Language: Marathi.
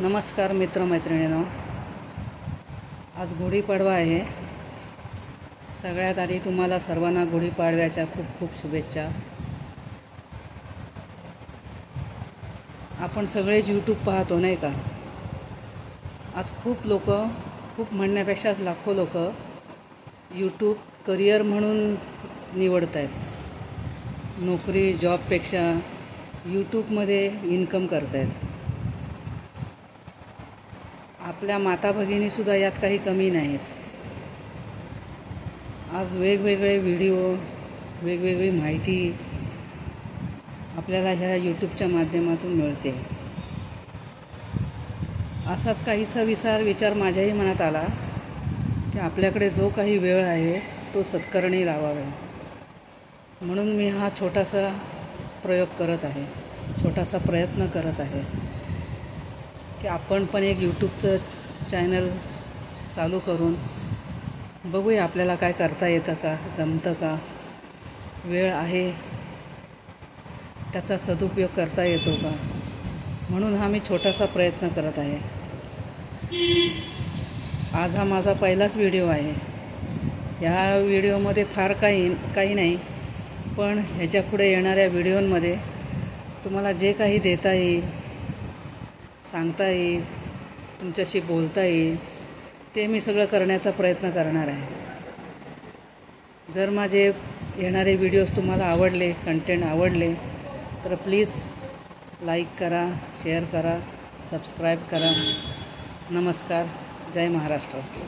नमस्कार मित्रमैत्रिणींनो, आज गुढीपाडवा आहे। सगळ्यात आधी तुम्हाला सर्वांना गुढीपाडव्याच्या खूप खूप शुभेच्छा। आपण सगळेच यूट्यूब पाहतो नाही का। आज खूप म्हणण्यापेक्षा लाखो लोक यूट्यूब करिअर म्हणून निवडत आहेत। नोकरी जॉबपेक्षा यूट्यूबमध्ये इन्कम करत आहेत। आपल्या माता भगिनीसुद्धा यात काही कमी नाहीत। आज वेगवेगळे व्हिडिओ, वेगवेगळी माहिती आपल्याला ह्या यूट्यूबच्या माध्यमातून मिळते। असाच काहीसा विचार माझ्याही मनात आला की आपल्याकडे जो काही वेळ आहे तो सत्कारणी लावावा, म्हणून मी हा छोटासा प्रयत्न करत आहे की आपण पण एक यूट्यूबचं चॅनल चालू करून बघूया आपल्याला काय करता येतं का, जमतं का, वेळ आहे त्याचा सदुपयोग करता येतो का, म्हणून हा मी छोटासा प्रयत्न करत आहे। आज हा माझा पहिलाच व्हिडिओ आहे। ह्या व्हिडिओमध्ये फार काही नाही, पण ह्याच्या पुढे येणाऱ्या व्हिडिओमध्ये तुम्हाला जे काही देता येईल, सांगता येईल, तुमच्याशी बोलता येईल ते मी सगळं करण्याचा प्रयत्न करणार आहे। जर माझे येणारे व्हिडिओज तुम्हाला आवडले, कंटेंट आवडले तर प्लीज लाईक करा, शेअर करा, सबस्क्राईब करा। नमस्कार, जय महाराष्ट्र।